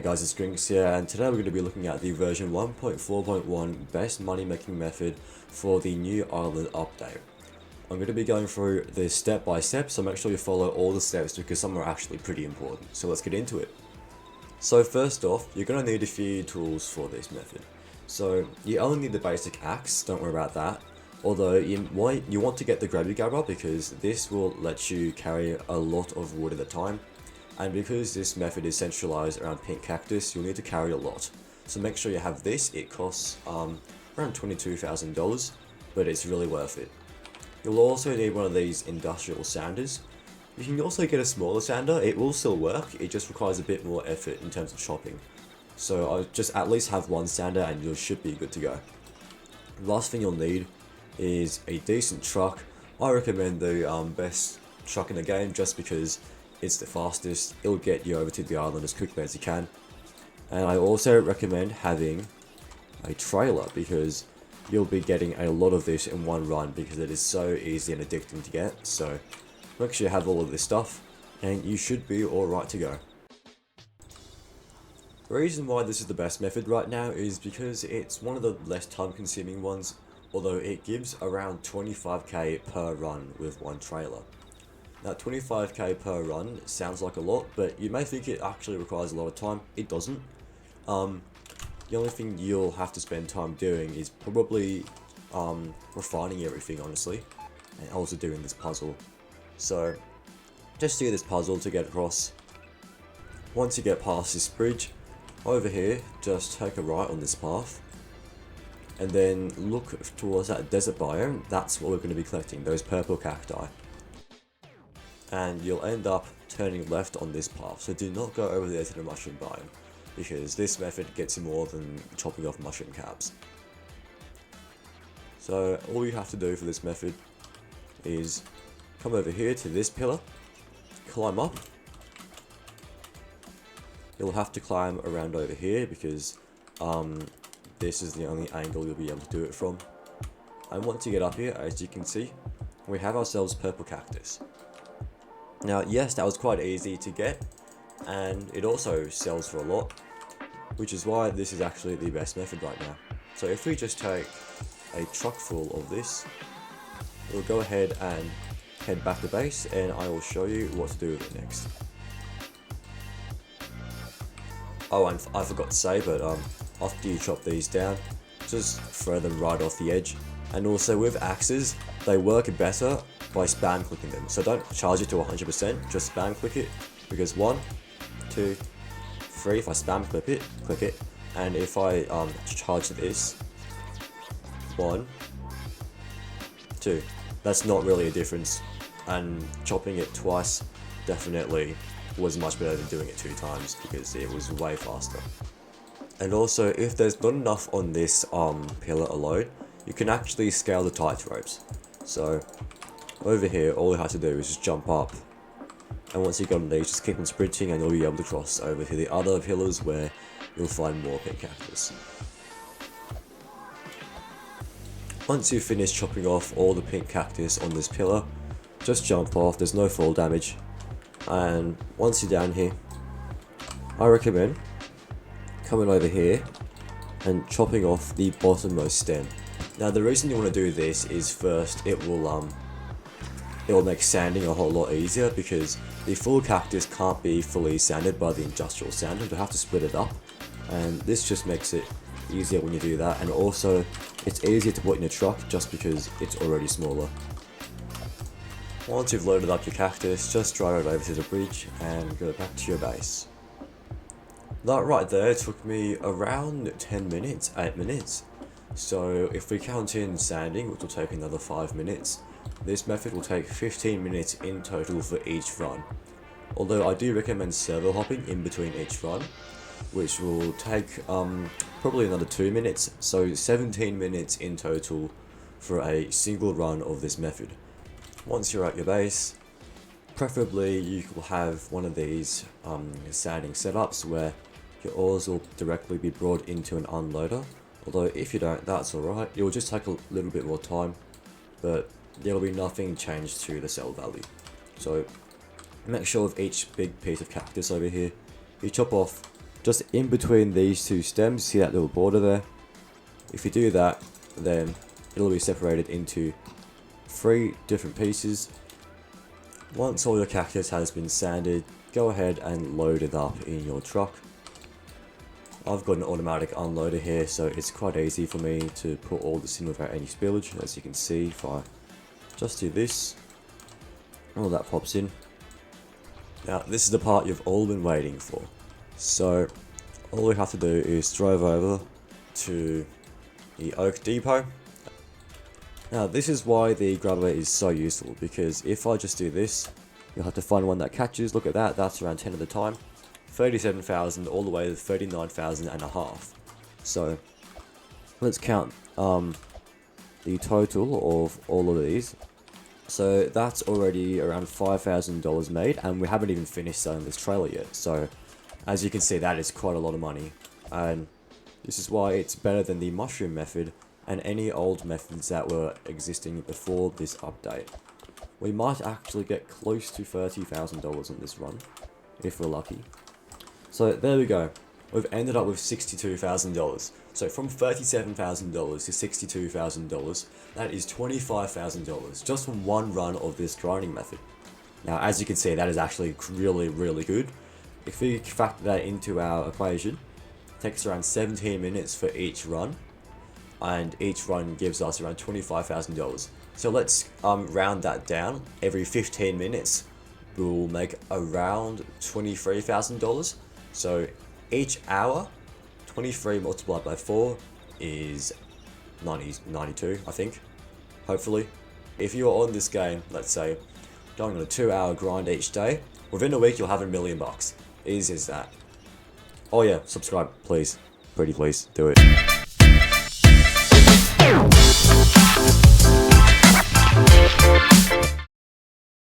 Guys, it's Drinks here, and today we're going to be looking at the version 1.4.1 best money making method for the new island update. I'm going to be going through this step by step, so make sure you follow all the steps because some are actually pretty important. So let's get into it. So first off, you're going to need a few tools for this method. So you only need the basic axe, don't worry about that. Although you want to get the grabby grabber because this will let you carry a lot of wood at a time. And because this method is centralized around pink cactus, you'll need to carry a lot. So make sure you have this. It costs around $22,000, but it's really worth it. You'll also need one of these industrial sanders. You can also get a smaller sander. It will still work. It just requires a bit more effort in terms of chopping. So I'll just at least have one sander and you should be good to go. The last thing you'll need is a decent truck. I recommend the best truck in the game just because it's the fastest. It'll get you over to the island as quickly as you can. And I also recommend having a trailer because you'll be getting a lot of this in one run because it is so easy and addicting to get. So make sure you have all of this stuff and you should be alright to go. The reason why this is the best method right now is because it's one of the less time consuming ones, although it gives around 25k per run with one trailer. Now 25k per run sounds like a lot, but you may think it actually requires a lot of time. It doesn't. The only thing you'll have to spend time doing is probably refining everything, honestly, and also doing this puzzle. So just do this puzzle to get across. Once you get past this bridge, over here, just take a right on this path, and then look towards that desert biome. That's what we're going to be collecting, those purple cacti. And you'll end up turning left on this path, so do not go over there to the mushroom biome, because this method gets you more than chopping off mushroom caps. So all you have to do for this method is come over here to this pillar, climb up. You'll have to climb around over here because this is the only angle you'll be able to do it from. And once you get up here, as you can see, we have ourselves purple cactus. Now, yes, that was quite easy to get, and it also sells for a lot, which is why this is actually the best method right now. So if we just take a truck full of this, we'll go ahead and head back to base, and I will show you what to do with it next. Oh, and I forgot to say, but after you chop these down, just throw them right off the edge. And also with axes, they work better by spam clicking them. So don't charge it to 100%, just spam click it, because 1, 2, 3, if I spam click it, and if I charge this, 1, 2, that's not really a difference, and chopping it twice definitely was much better than doing it 2 times because it was way faster. And also, if there's not enough on this pillar alone, you can actually scale the tightropes. So over here, all you have to do is just jump up, and once you get on these, just keep on sprinting and you'll be able to cross over to the other pillars where you'll find more pink cactus. Once you finish chopping off all the pink cactus on this pillar, just jump off, there's no fall damage. And once you're down here, I recommend coming over here and chopping off the bottommost stem. Now the reason you want to do this is first, it will make sanding a whole lot easier because the full cactus can't be fully sanded by the industrial sander. You'll have to split it up, and this just makes it easier when you do that. And also, it's easier to put in your truck just because it's already smaller. Once you've loaded up your cactus, just drive it over to the bridge and go back to your base. That right there took me around 10 minutes, 8 minutes. So if we count in sanding, which will take another 5 minutes, this method will take 15 minutes in total for each run. Although I do recommend server hopping in between each run, which will take probably another 2 minutes, so 17 minutes in total for a single run of this method. Once you're at your base, preferably you will have one of these sanding setups where your ores will directly be brought into an unloader. Although if you don't, that's alright, it will just take a little bit more time, but there will be nothing changed to the sell value. So make sure with each big piece of cactus over here, you chop off just in between these two stems, see that little border there? If you do that, then it'll be separated into 3 different pieces. Once all your cactus has been sanded, go ahead and load it up in your truck. I've got an automatic unloader here, so it's quite easy for me to put all this in without any spillage. As you can see, if I just do this, all that pops in. Now this is the part you've all been waiting for. So all we have to do is drive over to the Oak Depot. Now this is why the grabber is so useful, because if I just do this, you'll have to find one that catches. Look at that, that's around 10 at a time. 37,000 all the way to 39,000 and a half. So let's count the total of all of these. So that's already around $5,000 made, and we haven't even finished selling this trailer yet. So as you can see, that is quite a lot of money, and this is why it's better than the mushroom method and any old methods that were existing before this update. We might actually get close to $30,000 on this run, if we're lucky. So there we go, we've ended up with $62,000. So from $37,000 to $62,000, that is $25,000 just from one run of this grinding method. Now as you can see, that is actually really good. If we factor that into our equation, it takes around 17 minutes for each run, and each run gives us around $25,000. So let's round that down. Every 15 minutes we'll make around $23,000. So each hour, 23 multiplied by 4 is 92, I think, hopefully. If you're on this game, let's say, going on a 2-hour grind each day, within a week you'll have $1 million. Easy as that. Oh yeah, subscribe, please. Pretty please, do it.